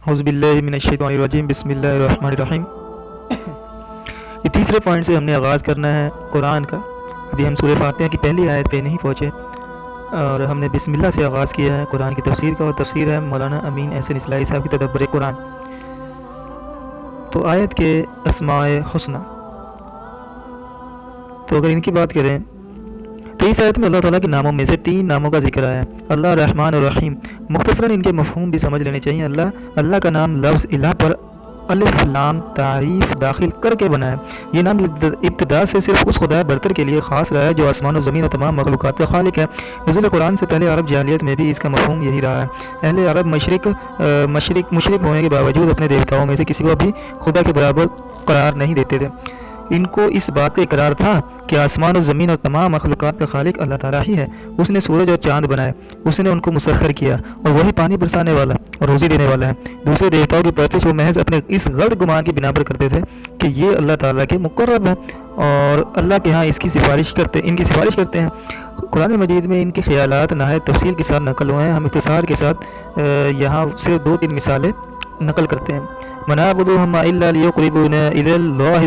اعوذ باللہ من الشیطان الرجیم، بسم اللہ الرحمن الرحیم۔ یہ تیسرے پوائنٹ سے ہم نے آغاز کرنا ہے قرآن کا۔ ابھی ہم سورہ فاتحہ کی پہلی آیت پہ نہیں پہنچے اور ہم نے بسم اللہ سے آغاز کیا ہے قرآن کی تفسیر کا، اور تفسیر ہے مولانا امین احسن اصلاحی صاحب کی تدبر قرآن۔ تو آیت کے اسماء حسنہ، تو اگر ان کی بات کریں تو اس آیت میں اللہ تعالیٰ کے ناموں میں سے 3 ناموں کا ذکر آیا ہے، اللہ، رحمان اور رحیم۔ مختصراً ان کے مفہوم بھی سمجھ لینے چاہیے۔ اللہ کا نام لفظ الہ پر الف لام تعریف داخل کر کے بنا ہے۔ یہ نام ابتدا سے صرف اس خدا برتر کے لیے خاص رہا ہے جو آسمان و زمین اور تمام مخلوقات کا خالق ہے۔ نزول قرآن سے پہلے عرب جاہلیت میں بھی اس کا مفہوم یہی رہا ہے۔ اہل عرب مشرک ہونے کے باوجود اپنے دیوتاؤں میں سے کسی کو بھی خدا کے برابر قرار نہیں دیتے تھے۔ ان کو اس بات کا اقرار تھا کہ آسمان و زمین اور تمام مخلوقات کا خالق اللہ تعالیٰ ہی ہے۔ اس نے سورج اور چاند بنائے، اس نے ان کو مسخر کیا، اور وہی پانی برسانے والا اور روزی دینے والا ہے۔ دوسرے دیوتاؤں کی پرستش وہ محض اپنے اس غلط گمان کی بنا پر کرتے تھے کہ یہ اللہ تعالیٰ کے مقرب ہیں اور اللہ کے ہاں ان کی سفارش کرتے ہیں۔ قرآن مجید میں ان کے خیالات نہایت تفصیل کے ساتھ نقل ہوئے ہیں۔ ہم اختصار کے ساتھ یہاں صرف 2-3 مثالیں نقل کرتے ہیں۔ منعبدهم الا ليقربونا الى الله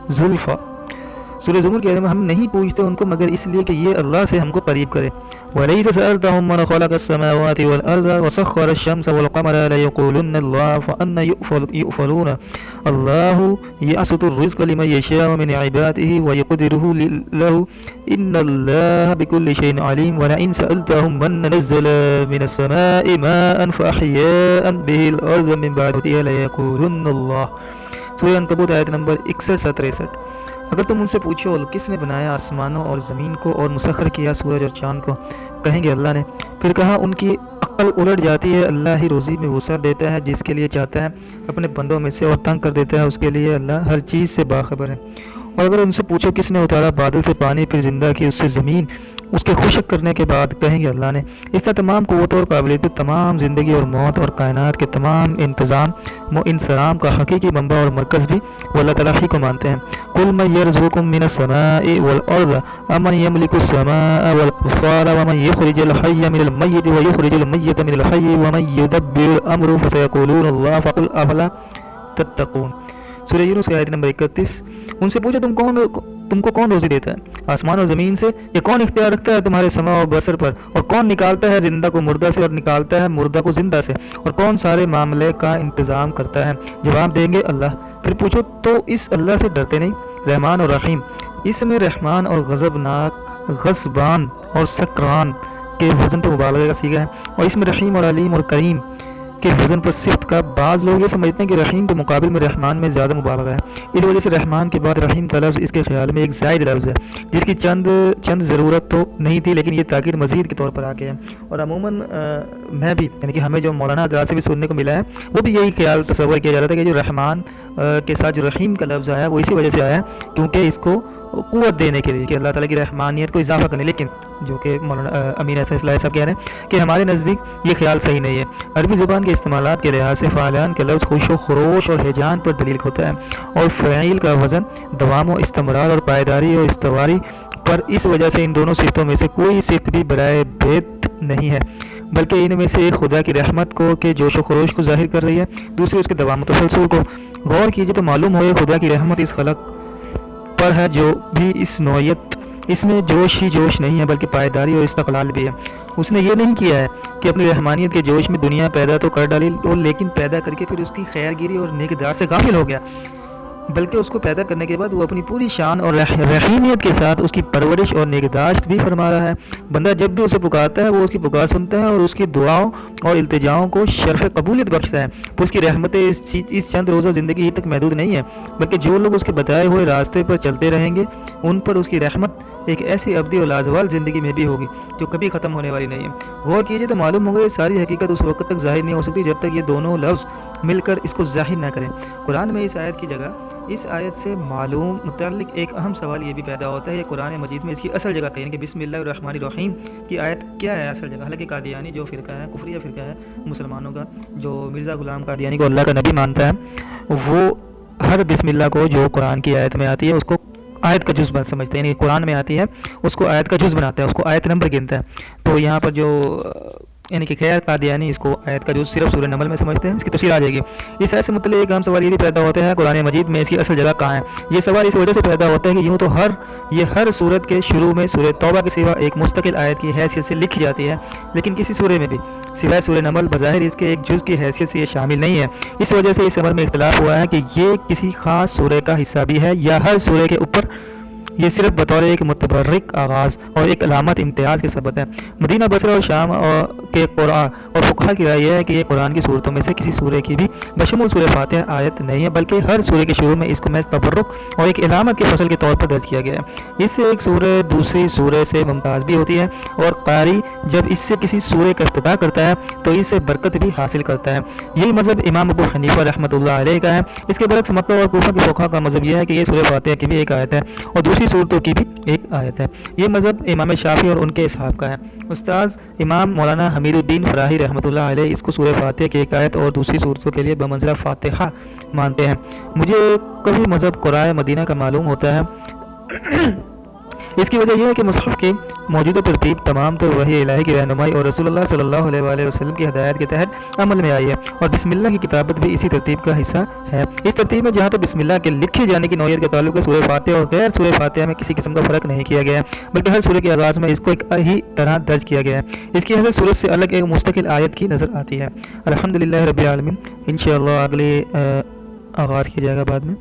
زلفا۔ سورہ زمر کے میں ہم نہیں پوچھتے ان کو مگر اس لیے کہ یہ اللہ سے ہم کو قریب کرے۔ وَلَيْسَ سَأَلْتَهُمْ مَنْ خَلَقَ السَّمَاوَاتِ وَالْأَرْضَ وَسَخَّرَ الشَّمْسَ وَالْقَمَرَ لَيَقُولُنَّ اللَّهُ فَأَنَّىٰ يُؤْفَكُونَ اللَّهُ يَبْسُطُ الرِّزْقَ لِمَن يَشَاءُ مِنْ عِبَادِهِ وَيَقْدِرُ لَهُ إِنَّ اللَّهَ بِكُلِّ شَيْءٍ عَلِيمٌ وَلَئِن سَأَلْتَهُم مَّن نَّزَّلَ مِنَ السَّمَاءِ مَاءً فَأَحْيَا بِهِ الْأَرْضَ مِن بَعْدِ مَوْتِهَا لَيَقُولُنَّ اللَّهُ۔ سورہ عنکبوت آیت نمبر 61-63۔ اگر تم ان سے پوچھو کس نے بنایا آسمانوں اور زمین کو اور مسخر کیا سورج اور چاند کو، کہیں گے اللہ نے۔ پھر کہا ان کی عقل الٹ جاتی ہے، اللہ ہی روزی میں وسعت دیتا ہے جس کے لیے چاہتا ہے اپنے بندوں میں سے، اور تنگ کر دیتا ہے اس کے لیے، اللہ ہر چیز سے باخبر ہے۔ اور اگر ان سے پوچھو کس نے اتارا بادل سے پانی پھر زندہ کی اس سے زمین، اس کے خشک کرنے کے بعد، کہیں گے اللہ نے۔ اس طرح تمام قوت اور قابلیت، تمام زندگی اور موت اور کائنات کے تمام انتظام کا حقیقی منبع اور مرکز بھی وہ اللہ تعالیٰ ہی کو مانتے ہیں۔ قُلْ مَن يَرْزُقُكُم مِّنَ السَّمَاءِ وَالْأَرْضِ أَمَّن يَمْلِكُ السَّمَاءَ وَالْأَبْصَارَ وَمَن يُخْرِجُ الْحَيَّ مِنَ الْمَيِّتِ وَيُخْرِجُ الْمَيِّتَ مِنَ الْحَيِّ وَمَن يُدَبِّرُ الْأَمْرَ فَسَيَقُولُونَ اللَّهُ فَقُلْ أَفَلَا تَتَّقُونَ۔ سورہ یونس کی آیت نمبر 31۔ ان سے پوچھو تم کو کون روزی دیتا ہے آسمان اور زمین سے؟ یہ کون اختیار رکھتا ہے تمہارے سماع و بصر پر؟ اور کون نکالتا ہے زندہ کو مردہ سے اور نکالتا ہے مردہ کو زندہ سے؟ اور کون سارے معاملے کا انتظام کرتا ہے؟ جواب دیں گے اللہ۔ پھر پوچھو تو اس اللہ سے ڈرتے نہیں؟ رحمان اور رحیم، اس میں رحمان اور غضبناک، غضبان اور سکران کے وزن پر مبالغہ کا صیغہ ہے، اور اس میں رحیم اور علیم اور کریم کے وزن پر صفت کا۔ بعض لوگ یہ سمجھتے ہیں کہ رحیم کے مقابل میں رحمان میں زیادہ مبالغہ ہے، اس وجہ سے رحمان کے بعد رحیم کا لفظ اس کے خیال میں ایک زائد لفظ ہے جس کی چند ضرورت تو نہیں تھی، لیکن یہ تاکید مزید کے طور پر آ گیا ہے۔ اور عموماً میں بھی یعنی کہ ہمیں جو مولانا حضرات سے بھی سننے کو ملا ہے وہ بھی یہی خیال تصور کیا جاتا ہے کہ جو رحمان کے ساتھ جو رحیم کا لفظ آیا ہے وہ اسی وجہ سے آیا ہے کیونکہ اس کو قوت دینے کے لیے کہ اللہ تعالیٰ کی رحمانیت کو اضافہ کرنے، لیکن جو کہ مولانا امین احسن اصلاحی صاحب کہہ رہے ہیں کہ ہمارے نزدیک یہ خیال صحیح نہیں ہے۔ عربی زبان کے استعمالات کے لحاظ سے فعلان کا لفظ خوش و خروش اور ہیجان پر دلیل ہوتا ہے، اور فعیل کا وزن دوام و استمرار اور پائیداری اور استواری پر۔ اس وجہ سے ان دونوں صفتوں میں سے کوئی صفت بھی برائے بیت نہیں ہے، بلکہ ان میں سے ایک خدا کی رحمت کو کہ جوش و خروش کو ظاہر کر رہی ہے، دوسری اس کے دوام و تسلسل کو۔ غور کیجیے تو معلوم ہوئے خدا کی رحمت اس خلق پر ہے جو بھی اس نوعیت، اس میں جوش ہی جوش نہیں ہے بلکہ پائیداری اور استقلال بھی ہے۔ اس نے یہ نہیں کیا ہے کہ اپنی رحمانیت کے جوش میں دنیا پیدا تو کر ڈالی اور لیکن پیدا کر کے پھر اس کی خیر گیری اور نیکدار سے غافل ہو گیا، بلکہ اس کو پیدا کرنے کے بعد وہ اپنی پوری شان اور رحیمیت کے ساتھ اس کی پرورش اور نگہداشت بھی فرما رہا ہے۔ بندہ جب بھی اسے پکارتا ہے وہ اس کی پکار سنتا ہے اور اس کی دعاؤں اور التجاؤں کو شرف قبولیت بخشتا ہے۔ تو اس کی رحمتیں اس چند روزہ زندگی ہی تک محدود نہیں ہے، بلکہ جو لوگ اس کے بتائے ہوئے راستے پر چلتے رہیں گے ان پر اس کی رحمت ایک ایسی ابدی اور لازوال زندگی میں بھی ہوگی جو کبھی ختم ہونے والی نہیں ہے۔ غور کیجیے تو معلوم ہوگا یہ ساری حقیقت اس وقت تک ظاہر نہیں ہو سکتی جب تک یہ دونوں لفظ مل کر اس کو ظاہر نہ کریں۔ قرآن میں اس آیت کی جگہ اس آیت سے معلوم متعلق ایک اہم سوال یہ بھی پیدا ہوتا ہے یہ قرآن مجید میں اس کی اصل جگہ کہیں کہ بسم اللہ الرحمن الرحیم کی آیت کیا ہے اصل جگہ؟ حالانکہ قادیانی جو فرقہ ہے، کفریہ فرقہ ہے مسلمانوں کا، جو مرزا غلام قادیانی کو اللہ کا نبی مانتا ہے، وہ ہر بسم اللہ کو جو قرآن کی آیت میں آتی ہے اس کو آیت کا جز سمجھتے ہیں، یعنی قرآن میں آتی ہے اس کو آیت کا جز بناتا ہے، اس کو آیت نمبر گنتا ہے۔ تو یہاں پر جو یعنی کہ خیر قادیانی اس کو آیت کا جو صرف سورہ نمل میں سمجھتے ہیں، اس کی تفسیر آ جائے گی۔ اس آیت سے متعلق ایک اہم سوال یہ بھی پیدا ہوتا ہے قرآن مجید میں اس کی اصل جگہ کہاں ہے۔ یہ سوال اس وجہ سے پیدا ہوتا ہے کہ یوں تو ہر سورت کے شروع میں سورہ توبہ کے سوا ایک مستقل آیت کی حیثیت سے لکھی جاتی ہے، لیکن کسی سورے میں بھی سوائے سورہ نمل بظاہر اس کے ایک جز کی حیثیت سے یہ شامل نہیں ہے۔ اس وجہ سے اس عمر میں اختلاف ہوا ہے کہ یہ کسی خاص سورے کا حصہ بھی ہے یا ہر سورے کے اوپر یہ صرف بطور ایک متبرک آغاز اور ایک علامت امتیاز کے ثبت ہے۔ مدینہ بصرہ اور شام کے قرآن اور فقہا کی رائے یہ ہے کہ یہ قرآن کی صورتوں میں سے کسی سورے کی بھی بشمول سورہ فاتحہ آیت نہیں ہے، بلکہ ہر سورے کے شروع میں اس کو محض تبرک اور ایک علامت کے فصل کے طور پر درج کیا گیا ہے۔ اس سے ایک سورہ دوسری سورے سے ممتاز بھی ہوتی ہے، اور قاری جب اس سے کسی سورے کا افتتاح کرتا ہے تو اس سے برکت بھی حاصل کرتا ہے۔ یہی مذہب امام ابو حنیفہ رحمۃ اللہ علیہ کا ہے۔ اس کے برعکس مکہ اور کوفہ کے فقہا کا مذہب یہ ہے کہ یہ سورہ فاتحہ کی بھی ایک آیت ہے اور دوسری صورتوں کی بھی ایک آیت ہے۔ یہ مذہب امام شافعی اور ان کے اصحاب کا ہے۔ استاذ امام مولانا حمید الدین فراہی رحمۃ اللہ علیہ اس کو سورہ فاتحہ کی ایک آیت اور دوسری صورتوں کے لیے بمنزلہ فاتحہ مانتے ہیں۔ مجھے کبھی مذہب قرائے مدینہ کا معلوم ہوتا ہے۔ اس کی وجہ یہ ہے کہ مصحف کی موجودہ ترتیب تمام تر وحی الہی کی رہنمائی اور رسول اللہ صلی اللہ علیہ وآلہ وسلم کی ہدایت کے تحت عمل میں آئی ہے، اور بسم اللہ کی کتابت بھی اسی ترتیب کا حصہ ہے۔ اس ترتیب میں جہاں تک بسم اللہ کے لکھے جانے کی نوعیت کے تعلق ہے، سورہ فاتحہ اور غیر سورہ فاتحہ میں کسی قسم کا فرق نہیں کیا گیا ہے، بلکہ ہر سورہ کے آغاز میں اس کو ایک ہی طرح درج کیا گیا ہے۔ اس کی حیثیت سورت سے الگ ایک مستقل آیت کی نظر آتی ہے۔ الحمدللہ رب العالمین۔ انشاءاللہ اگلے آغاز کیا جائے گا بعد میں۔